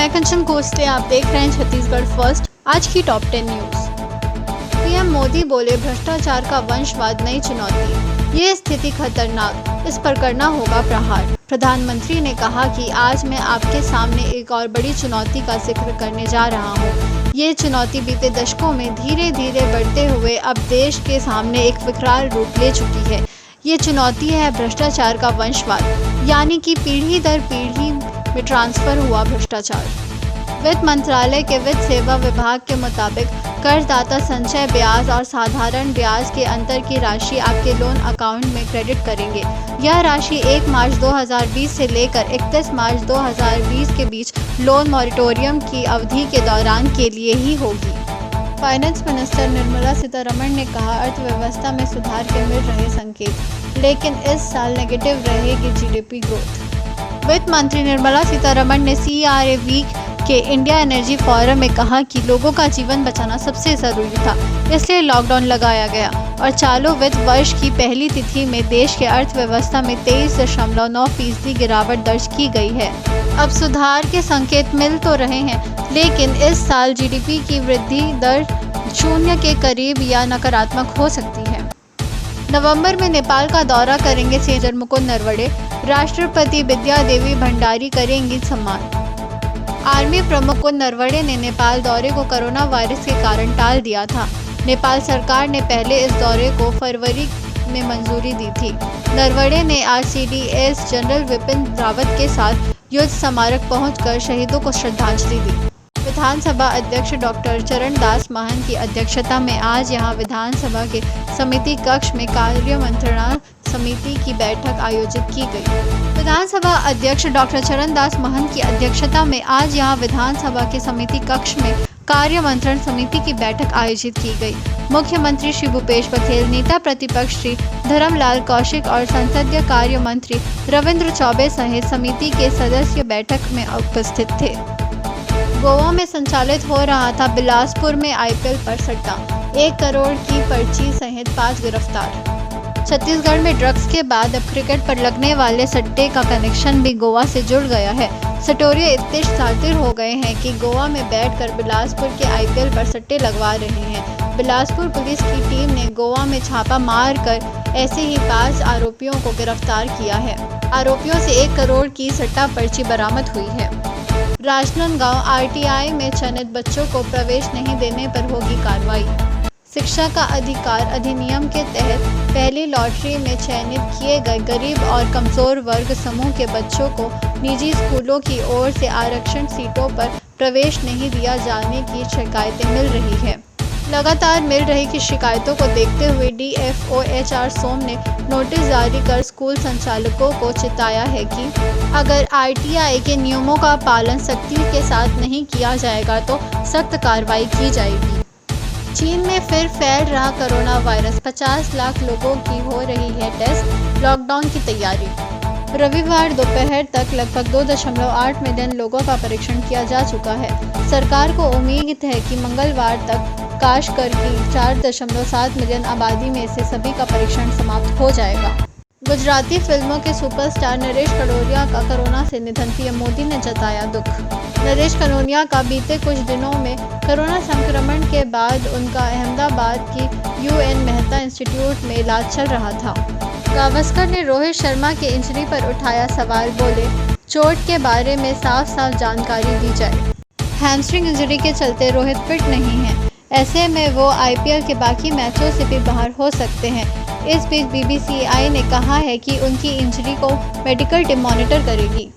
मैं कंचन कोस्टे, आप देख रहे हैं छत्तीसगढ़ फर्स्ट। आज की टॉप 10 न्यूज। पीएम मोदी बोले भ्रष्टाचार का वंशवाद नई चुनौती, ये स्थिति खतरनाक, इस पर करना होगा प्रहार। प्रधानमंत्री ने कहा कि आज मैं आपके सामने एक और बड़ी चुनौती का जिक्र करने जा रहा हूँ। ये चुनौती बीते दशकों में धीरे धीरे बढ़ते हुए अब देश के सामने एक विकराल रूप ले चुकी है। ये चुनौती है भ्रष्टाचार का वंशवाद, यानी कि पीढ़ी दर पीढ़ी में ट्रांसफर हुआ भ्रष्टाचार। वित्त मंत्रालय के वित्त सेवा विभाग के मुताबिक करदाता संचय ब्याज और साधारण ब्याज के अंतर की राशि आपके लोन अकाउंट में क्रेडिट करेंगे। यह राशि 1 मार्च 2020 से लेकर 31 मार्च 2020 के बीच लोन मॉरिटोरियम की अवधि के दौरान के लिए ही होगी। फाइनेंस मिनिस्टर निर्मला सीतारमण ने कहा, अर्थव्यवस्था में सुधार के मिल रहे संकेत, लेकिन इस साल नेगेटिव रहेगी जीडीपी ग्रोथ। वित्त मंत्री निर्मला सीतारमण ने CRA वीक के इंडिया एनर्जी फोरम में कहा कि लोगों का जीवन बचाना सबसे ज़रूरी था, इसलिए लॉकडाउन लगाया गया और चालू वित्त वर्ष की पहली तिथि में देश के अर्थव्यवस्था में 23.9% गिरावट दर्ज की गई है। अब सुधार के संकेत मिल तो रहे हैं, लेकिन इस साल जीडीपी की वृद्धि दर 0 के करीब या नकारात्मक हो सकती है। नवंबर में नेपाल का दौरा करेंगे सीएम मुकुंद नरवणे, राष्ट्रपति विद्या देवी भंडारी करेंगी सम्मान। आर्मी प्रमुख मुकुंद नरवणे ने नेपाल दौरे को कोरोना वायरस के कारण टाल दिया था। नेपाल सरकार ने पहले इस दौरे को फरवरी में मंजूरी दी थी। नरवणे ने आज CDS जनरल विपिन रावत के साथ युद्ध स्मारक पहुंचकर शहीदों को श्रद्धांजलि दी। विधानसभा अध्यक्ष डॉक्टर चरणदास महंत की अध्यक्षता में आज यहां विधानसभा के समिति कक्ष में कार्य मंत्रणा समिति की बैठक आयोजित की गई। विधानसभा अध्यक्ष डॉक्टर चरणदास महंत की अध्यक्षता में आज यहां विधानसभा के समिति कक्ष में कार्य मंत्रण समिति की बैठक आयोजित की गई। मुख्यमंत्री श्री भूपेश बघेल, नेता प्रतिपक्ष श्री धर्मलाल कौशिक और संसदीय कार्य मंत्री रविंद्र चौबे सहित समिति के सदस्य बैठक में उपस्थित थे। गोवा में संचालित हो रहा था बिलासपुर में IPL पर सट्टा, 1 करोड़ की पर्ची सहित 5 गिरफ्तार। छत्तीसगढ़ में ड्रग्स के बाद अब क्रिकेट पर लगने वाले सट्टे का कनेक्शन भी गोवा से जुड़ गया है। सटोरिये इतने शातिर हो गए हैं कि गोवा में बैठकर बिलासपुर के IPL पर सट्टे लगवा रहे हैं। बिलासपुर पुलिस की टीम ने गोवा में छापा मारकर ऐसे ही 5 आरोपियों को गिरफ्तार किया है। आरोपियों से 1 करोड़ की सट्टा पर्ची बरामद हुई है। राजनांदगांव RTI में चयनित बच्चों को प्रवेश नहीं देने पर होगी कार्रवाई। शिक्षा का अधिकार अधिनियम के तहत पहली लॉटरी में चयनित किए गए गरीब और कमजोर वर्ग समूह के बच्चों को निजी स्कूलों की ओर से आरक्षण सीटों पर प्रवेश नहीं दिया जाने की शिकायतें मिल रही है। लगातार मिल रही की शिकायतों को देखते हुए DFO HR सोम ने नोटिस जारी कर स्कूल संचालकों को चेताया है कि अगर RTI के नियमों का पालन सख्ती के साथ नहीं किया जाएगा तो सख्त कार्रवाई की जाएगी। चीन में फिर फैल रहा कोरोना वायरस, 50 लाख लोगों की हो रही है टेस्ट, लॉकडाउन की तैयारी। रविवार दोपहर तक लगभग 2.8 मिलियन लोगों का परीक्षण किया जा चुका है। सरकार को उम्मीद है कि मंगलवार तक खासकर की 4.7 मिलियन आबादी में से सभी का परीक्षण समाप्त हो जाएगा। गुजराती फिल्मों के सुपरस्टार नरेश कनोडिया का कोरोना से निधन, PM मोदी ने जताया दुख। नरेश कनोडिया का बीते कुछ दिनों में कोरोना संक्रमण के बाद उनका अहमदाबाद की UN मेहता इंस्टीट्यूट में इलाज चल रहा था। गावस्कर ने रोहित शर्मा के इंजरी पर उठाया सवाल, बोले चोट के बारे में साफ साफ जानकारी दी जाए। हैमस्ट्रिंग इंजरी के चलते रोहित फिट नहीं है, ऐसे में वो IPL के बाकी मैचों से भी बाहर हो सकते हैं। इस बीच BCCI ने कहा है कि उनकी इंजरी को मेडिकल टीम मॉनिटर करेगी।